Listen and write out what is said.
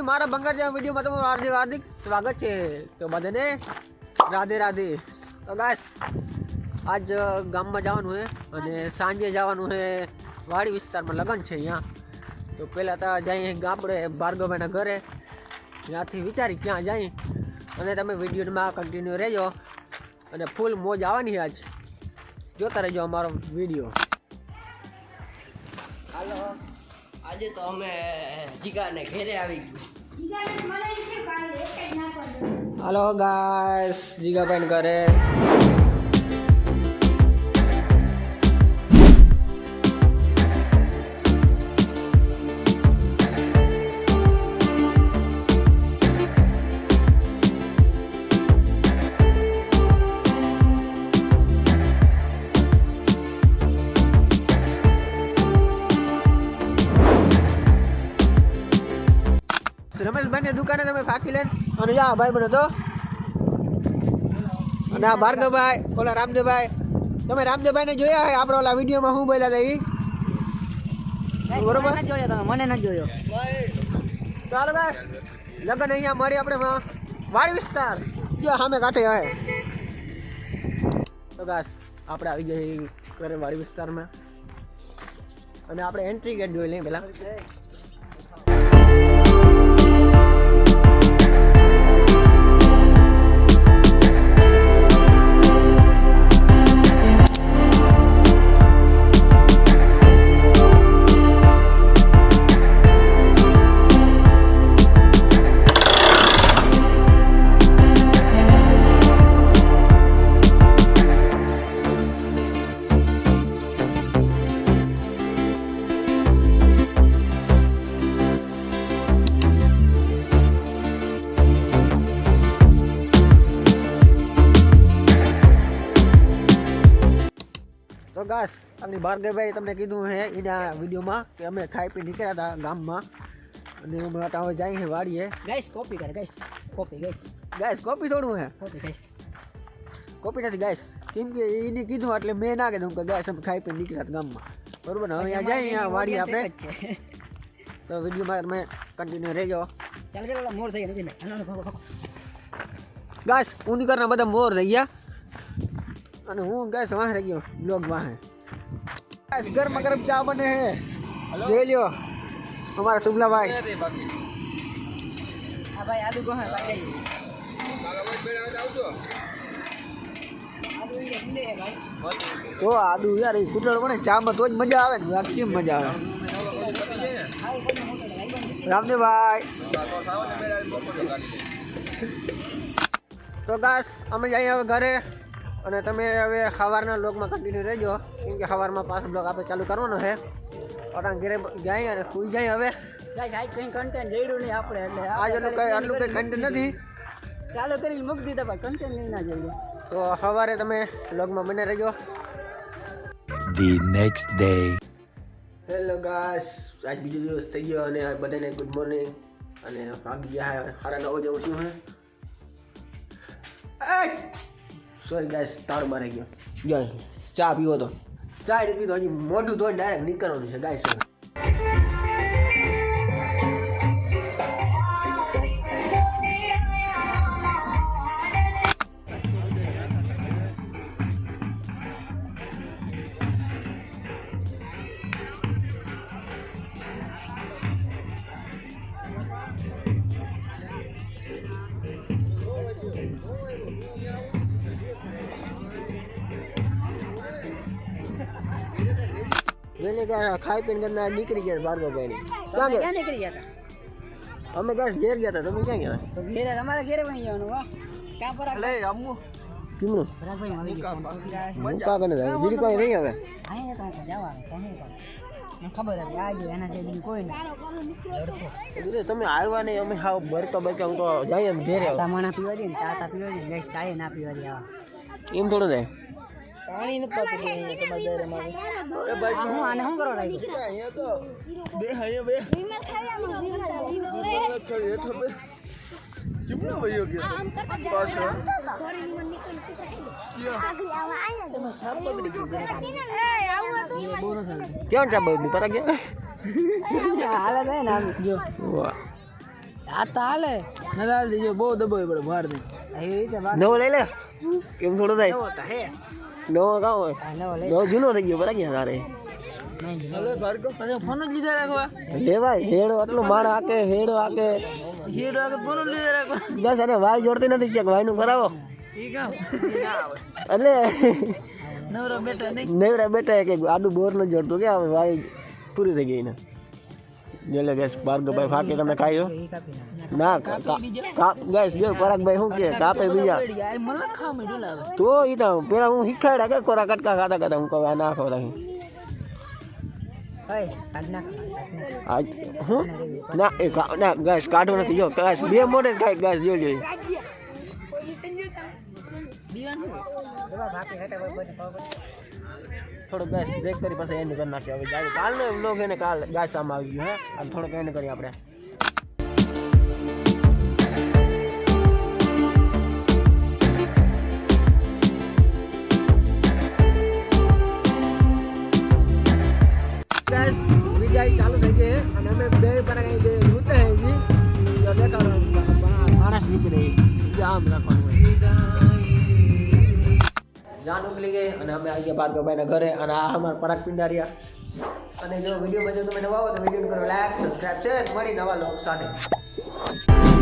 મારા બંગાર જેવા વિડીયોમાં તમારું હાર્દિક હાર્દિક સ્વાગત છે। તો બધાને રાધે રાધે। તો ગાઈસ આજ ગામમાં જવાનું છે અને સાંજે જવાનું છે વાડી વિસ્તારમાં લગન છે અહીંયા। તો પહેલાં તો જઈએ આપણે ભાર્ગવભાઈના ઘરે, ત્યાંથી વિચારી ક્યાં જઈએ અને તમે વિડીયોમાં કન્ટિન્યુ રહેજો અને ફૂલ મોજ આવવાની આજ, જોતા રહેજો અમારો વિડીયો। હાલો, આજે તો અમે જીગાને ઘેરે આવી ગયું। હાલો ગાઈસ, જીગાભાઈને ઘરે રમેશભાઈની દુકાને તમે ફાંકી લે અને જા ભાઈ બનો તો, અને આ ભાર્ગવભાઈ, ઓલા રામદેવભાઈ, તમે રામદેવભાઈને જોયા હોય આપણા ઓલા વિડીયોમાં શું બોલ્યા હતા એ બરોબર? જોયો તમે, મને નથી જોયો। ચાલો બસ લગન અહીંયા મળી આપણે વાડી વિસ્તાર જો સામે કાંઠે હોય। તો બસ આપણે આવી જઈએ ઘરે વાડી વિસ્તારમાં અને આપણે એન્ટ્રી ગેટ જોઈ લઈએ પહેલાં। તો ગાસ આપણી ભાર્ગવભાઈ તમને કીધું છે એના વિડીયોમાં કે અમે ખાઈ પી નીકળ્યા હતા ગામમાં અને અમે હવે જઈએ વાડીએ। ગાઈસ કોપી કરે, ગાઈસ કોપી, ગાઈસ કોપી થોડું છે, કોપી ગાઈસ, કોપી નથી ગાઈસ, કેમ કે એને કીધું એટલે મેં ના કીધું કે ગાઈસ અમે ખાઈ પી નીકળ્યા હતા ગામમાં, બરોબર ને? હવે અહીંયા જઈએ અહીંયા વાડીએ આપણે, તો વિડીયોમાં તમે કન્ટિન્યુ રહેજો। ચાલો ચાલો, મોર થઈ ગયા નથી ને, ગાઈસ ઉનકરના બધા મોર રહી ગયા અને હું ગાઈસ વાહ રહી ગયો બ્લોગ વાહે। ગાઈસ ગરમા ગરમ ચા બને છે, જોઈ લ્યો અમારા શુભલાભાઈ। આ ભાઈ આલુ ગોહા ભાઈ તો આદુ યાર એ કુટળ બને ચામાં તો જ મજા આવે ને, બાકી કેમ મજા આવે? રામદેવભાઈ તો ગાઈસ અમે જઈએ હવે ઘરે અને તમે હવે સવારના બ્લોગમાં કન્ટિન્યુ રહેજો, કેમ કે સવારમાં પાછો બ્લોગ આપણે ચાલુ કરવાનો છે। અટાણ ઘરે જાય અને સુઈ જાય હવે। ગાઈસ આજ કંઈ કન્ટેન્ટ જોયું નહીં આપણે, એટલે આજ આટલું કંઈ કન્ટેન્ટ નથી, ચાલુ કરી મૂકી દીધા ભાઈ, કન્ટેન્ટ નહીં ના જોઈએ। તો સવારે તમે બ્લોગમાં બને રહેજો। The next day. Hello guys, આજ બીજો દિવસ થઈ ગયો અને બધાને ગુડ મોર્નિંગ અને ભાગી ગયા 9:30 જેવું થયું છે। સોરી ગાઈસ, તાળ મારી ગયો, જાય ચા પીવો તો ચા નહીં પીધો, હજી મોઢું ધોઈ ડાયરેક્ટ નીકળવાનું છે ગાઈસ। જોઈને કે ખાઈ પીને કરીને નીકળી ગયા ભાર્ગવભાઈની। ક્યાં ગયા? નીકળી ગયા અમે ગાઈસ ઘેર ગયા હતા, તમે ક્યાં ગયા? તો ઘેરે તમારે ઘેરે પણ જવાનું, વાહ ક્યાં પર કેમનું ભાઈ આવી ગયા હું કા કને જાય બીજું કોઈ નહીં હવે? અહીંયા તો જવાનું કહે પણ ખબર હતી આ ગયો એના જેવું કોઈ નહીં। તમે આવ્યા નહીં, અમે હાવ બરકા બરકા હું તો જાય એમ ઘેરે તમારા પીવા દે ને, ચા તા પીવા દે ને, ગાઈસ ચાય ના પીવા દે આવા એમ થોડું થાય। પાણી નથી પાતું તમારા દરેમાં હું આને શું કરવા લાગ્યું? કેમનો વયો ગયો પાછો ક્યાં ચા બગડી પરા ગયા હાલે થાય ને આમ જો આ તો હાલે નદાલ દીજો બહુ દબાવી પડે બહાર દે એવી રીતે બાર નવો લઈ લે કેમ થોડો થાય એવો તો હે નવો કાં હોય નવો લઈ નવો જૂનો થઈ ગયો બરાબર તારે નહીં હવે ભાર્ગવ પછી ફોન જ લીધા રાખવા લેવાય હેડો આટલું માણ આકે હેડો આકે હીરો આગળ ફોન જ લીધા રાખવા બસ અને વાય જોડતી નથી ક્યાંક વાયનું કરાવો ઈ કામ ના આવે એટલે નવરો બેટા નહીં નેવરા બેટા કે આડું બોર ન જોડતું કે હવે વાય પૂરી થઈ ગઈ ને જેલે ગેસ ભાર્ગવભાઈ ફાકે તમે ખાઈ ના ગેસ જો પરાગભાઈ શું કે કાપે બીજા આ મલક ખાવ મે ડોલાવે તો ઈ તો પેલા હું શીખાડ્યા કે કોરા કટકા ખાતા ખાતા હું કહું આ ના ખવડાવી ઓય કાઢ નાખ આ હું ના એ ના ગેસ કાઢો નથી જો ગેસ બે મોઢે ખાઈ ગેસ જો જો થોડું ગેસ બ્રેક કરી પછી એન્ડ કરી નાખ્યો હવે જાય કાલનો વ્લોગ એને કાલ ગેસ આમ આવી ગયો હે અને થોડુંક એન્ડ કરીએ આપણે ગેસ વિજય ચાલુ થઈ છે અને અમે બે પર કઈ બે રૂતે હે જી જો દેખાડો માણસ નીકળે આમ રાખવાનું હોય જાન ઉકલી ગઈ અને અમે આવી ગયા ભાર્ગવભાઈના ઘરે અને આ અમારા પરાગ પિંડારિયા અને જો વિડીયો જો તમે નવા હો તો વિડીયો કરો લાઈક સબસ્ક્રાઇબ શેર મળી નવા લોક સાથે